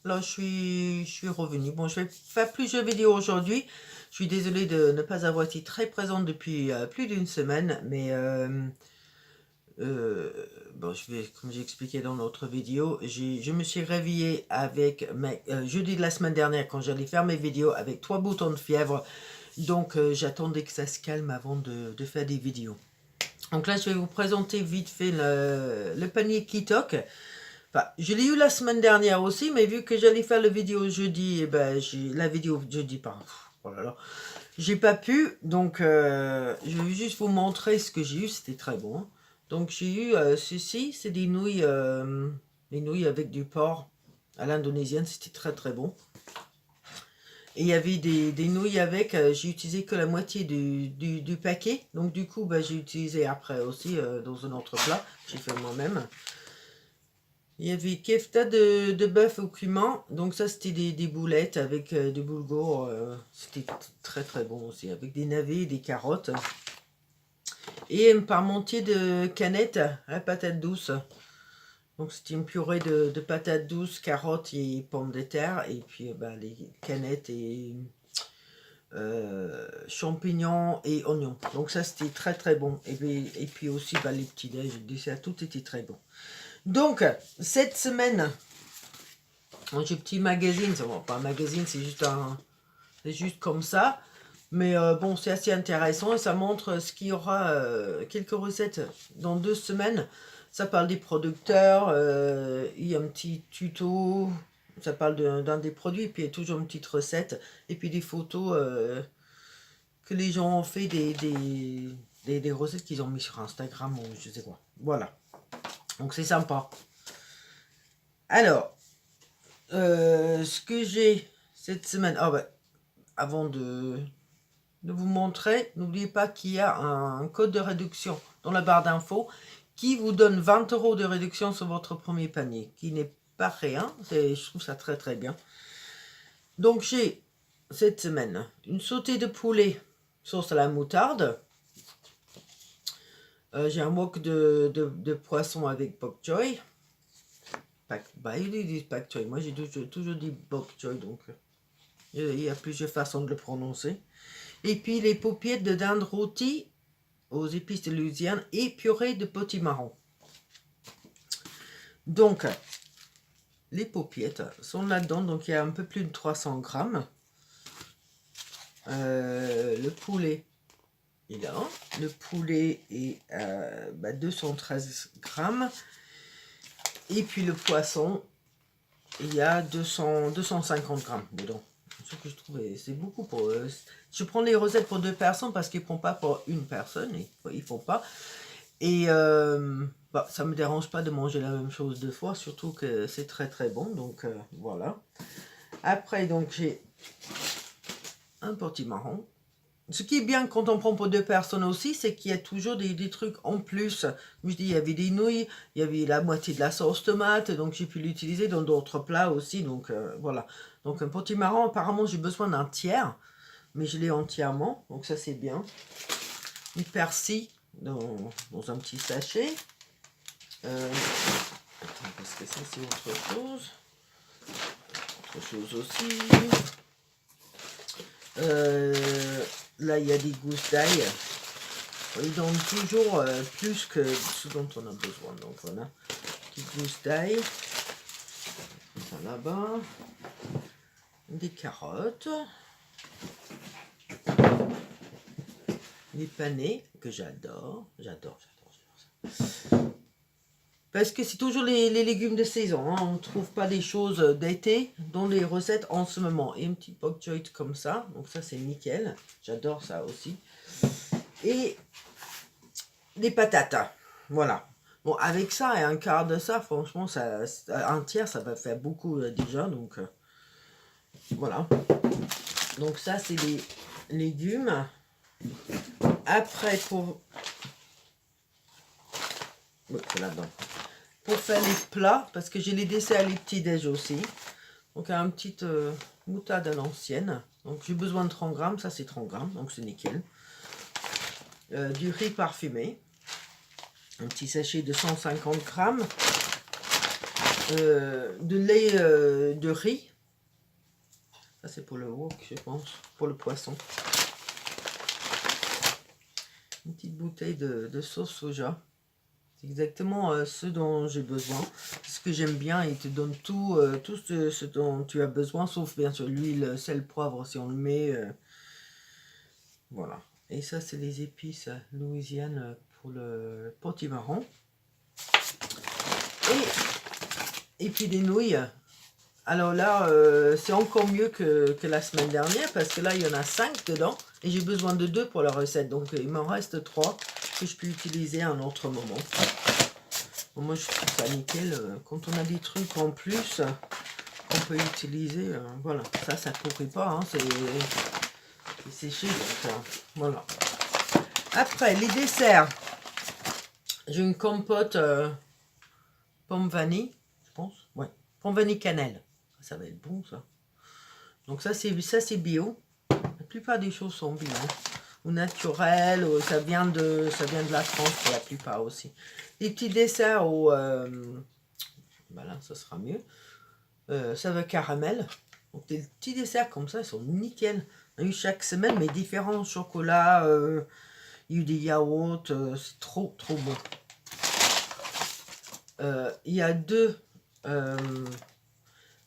là je suis revenue. Bon, je vais faire plusieurs vidéos aujourd'hui. Je suis désolée de ne pas avoir été très présente depuis plus d'une semaine, mais bon, comme j'ai expliqué dans l'autre vidéo, je me suis réveillée avec jeudi de la semaine dernière quand j'allais faire mes vidéos avec 3 boutons de fièvre. Donc j'attendais que ça se calme avant de faire des vidéos. Donc là, je vais vous présenter vite fait le panier Kitok. Enfin, je l'ai eu la semaine dernière aussi, mais vu que j'allais faire la vidéo jeudi, et ben, la vidéo jeudi, pardon. Oh là là. J'ai pas pu, donc je vais juste vous montrer ce que j'ai eu, c'était très bon. Donc j'ai eu ceci, c'est des nouilles avec du porc à l'indonésienne, c'était très très bon. Et il y avait des nouilles avec, j'ai utilisé que la moitié du paquet, donc du coup bah, j'ai utilisé après aussi dans un autre plat, j'ai fait moi-même. Il y avait kefta de bœuf au cumin, donc ça c'était des boulettes avec du boulgour, c'était très très bon aussi, avec des navets et des carottes. Et un parmentier de canettes à patates douces. Donc c'était une purée de patates douces, carottes et pommes de terre, et puis bah, les canettes et champignons et oignons. Donc ça c'était très très bon. Et puis aussi bah, les petits déj, le dessert, tout était très bon. Donc cette semaine, j'ai un petit magazine, ça va pas un magazine, c'est juste comme ça. Mais bon, c'est assez intéressant et ça montre ce qu'il y aura, quelques recettes dans 2 semaines. Ça parle des producteurs, il y a un petit tuto, ça parle d'un des produits, puis il y a toujours une petite recette, et puis des photos que les gens ont fait des recettes qu'ils ont mis sur Instagram ou je sais quoi. Voilà, donc c'est sympa. Alors, ce que j'ai cette semaine, ah bah, avant de vous montrer, n'oubliez pas qu'il y a un code de réduction dans la barre d'infos qui vous donne 20 € de réduction sur votre premier panier, qui n'est pas rien, je trouve ça très très bien. Donc j'ai cette semaine une sautée de poulet sauce à la moutarde, j'ai un wok de poisson avec bok choy, bah ils disent bok choy, moi j'ai toujours dit bok choy, donc il y a plusieurs façons de le prononcer. Et puis les paupiètes de dinde rôtie aux épices de Louisiane et purée de potimarron. Donc, les paupiettes sont là-dedans, donc il y a un peu plus de 300 grammes. Le poulet est là. Le poulet est 213 grammes. Et puis le poisson, il y a 250 grammes dedans. Ce que je trouvais, c'est beaucoup pour eux. Je prends les recettes pour 2 personnes parce qu'ils ne font pas pour une personne. Ils ne font pas. Et bah, ça ne me dérange pas de manger la même chose 2 fois, surtout que c'est très très bon, donc voilà. Après, donc j'ai un potimarron. Ce qui est bien quand on prend pour 2 personnes aussi, c'est qu'il y a toujours des trucs en plus. Je dis, il y avait des nouilles, il y avait la moitié de la sauce tomate, donc j'ai pu l'utiliser dans d'autres plats aussi, donc voilà. Donc un potimarron, apparemment j'ai besoin d'un tiers, mais je l'ai entièrement, donc ça c'est bien. Du persil dans un petit sachet. Attends, parce que ça c'est autre chose. Autre chose aussi. Là il y a des gousses d'ail. Ils donnent toujours plus que ce dont on a besoin. Donc voilà. Petites gousses d'ail. Ça là-bas. Des carottes. Des panais que j'adore. J'adore ça. Parce que c'est toujours les légumes de saison, hein. On ne trouve pas des choses d'été dans les recettes en ce moment. Et un petit bok choy comme ça, donc ça c'est nickel. J'adore ça aussi. Et des patates, voilà. Bon, avec ça et un quart de ça, franchement, un tiers, ça va faire beaucoup déjà. Donc voilà. Donc ça c'est les légumes. Après pour... Oui, c'est là-dedans. Pour faire les plats, parce que j'ai les desserts, les petits déj aussi. Donc un petit moutarde à l'ancienne. Donc j'ai besoin de 30 grammes, ça c'est 30 grammes, donc c'est nickel. Du riz parfumé. Un petit sachet de 150 grammes. de lait de riz. Ça c'est pour le wok, je pense, pour le poisson. Une petite bouteille de sauce soja. C'est exactement ce dont j'ai besoin. Ce que j'aime bien, il te donne tout, tout ce dont tu as besoin, sauf bien sûr l'huile, sel, poivre si on le met. Voilà. Et ça, c'est les épices louisianes pour le potimarron. Et puis des nouilles. Alors là, c'est encore mieux que la semaine dernière parce que là, il y en a 5 dedans et j'ai besoin de 2 pour la recette. Donc, il m'en reste 3 que je peux utiliser à un autre moment. Bon, moi, je trouve ça nickel. Quand on a des trucs en plus qu'on peut utiliser, voilà. Ça pourrit pas. Hein, c'est séché. Donc, voilà. Après, les desserts. J'ai une compote pomme vanille, je pense. Ouais, pomme vanille cannelle. Ça va être bon, ça. Donc ça c'est bio. La plupart des choses sont bio. Ou naturelles, ou ça vient de la France pour la plupart aussi. Les petits desserts au... voilà, ça sera mieux. Ça va caramel. Donc des petits desserts comme ça, ils sont nickel. On a eu chaque semaine, mais différents chocolats. Il y a eu des yaourts. C'est trop bon. Il y a 2...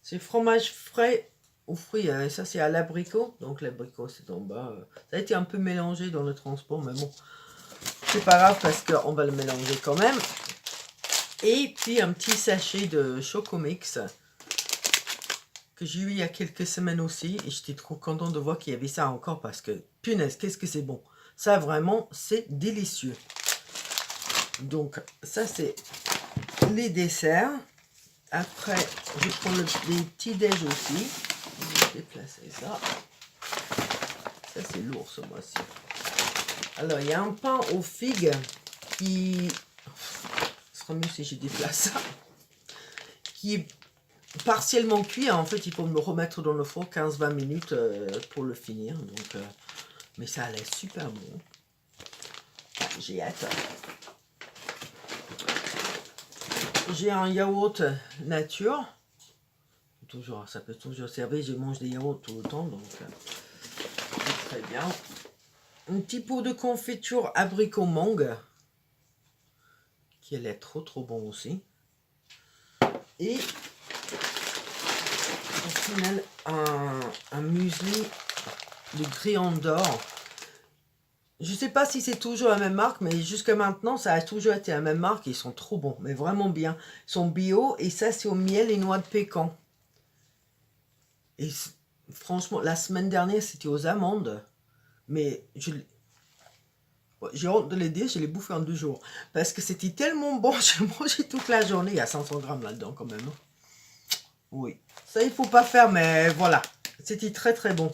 c'est fromage frais aux fruits, ça c'est à l'abricot, donc l'abricot c'est en bas. Ça a été un peu mélangé dans le transport, mais bon, c'est pas grave parce qu'on va le mélanger quand même. Et puis un petit sachet de Chocomix que j'ai eu il y a quelques semaines aussi, et j'étais trop content de voir qu'il y avait ça encore parce que, punaise, qu'est-ce que c'est bon. Ça vraiment, c'est délicieux. Donc ça c'est les desserts. Après, je prends les petits déj aussi. Je vais déplacer ça. Ça, c'est lourd ce mois-ci. Alors, il y a un pain aux figues qui... Ce sera mieux si je déplace ça. Qui est partiellement cuit. En fait, il faut me le remettre dans le four 15-20 minutes pour le finir. Donc, mais ça a l'air super bon. J'ai hâte. J'ai un yaourt nature. Toujours, ça peut toujours servir. Je mange des yaourts tout le temps, donc c'est très bien. Un petit pot de confiture abricot mangue, qui a l'air trop bon aussi. Et au final, un muesli de Grillon d'Or. Je sais pas si c'est toujours la même marque, mais jusqu'à maintenant, ça a toujours été la même marque. Ils sont trop bons, mais vraiment bien. Ils sont bio, et ça, c'est au miel et noix de pécan. Et franchement, la semaine dernière, c'était aux amandes. Mais j'ai honte de les dire, je l'ai bouffé en 2 jours. Parce que c'était tellement bon, j'ai mangé toute la journée. Il y a 500 grammes là-dedans quand même. Oui, ça il faut pas faire, mais voilà. C'était très bon.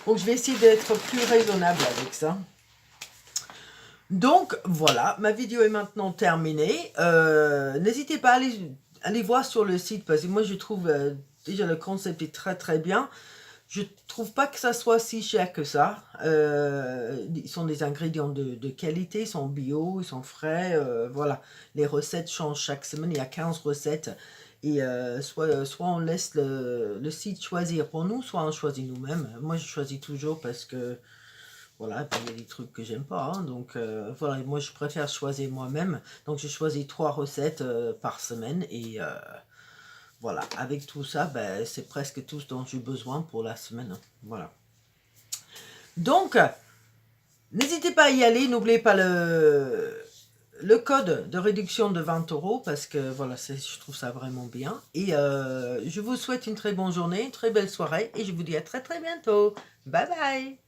Donc je vais essayer d'être plus raisonnable avec ça. Donc voilà, ma vidéo est maintenant terminée. N'hésitez pas à aller voir sur le site parce que moi je trouve déjà le concept est très bien. Je trouve pas que ça soit si cher que ça. Ils sont des ingrédients de qualité, ils sont bio, ils sont frais. Voilà, les recettes changent chaque semaine. Il y a 15 recettes. Et soit on laisse le site choisir pour nous, soit on choisit nous-mêmes. Moi, je choisis toujours parce que voilà, il y a des trucs que j'aime pas, hein, donc voilà, moi je préfère choisir moi-même. Donc je choisis 3 recettes par semaine et voilà, avec tout ça, ben, c'est presque tout ce dont j'ai besoin pour la semaine. Hein, voilà. Donc, n'hésitez pas à y aller, n'oubliez pas le code de réduction de 20 € parce que voilà, je trouve ça vraiment bien. Et je vous souhaite une très bonne journée, une très belle soirée et je vous dis à très bientôt. Bye bye.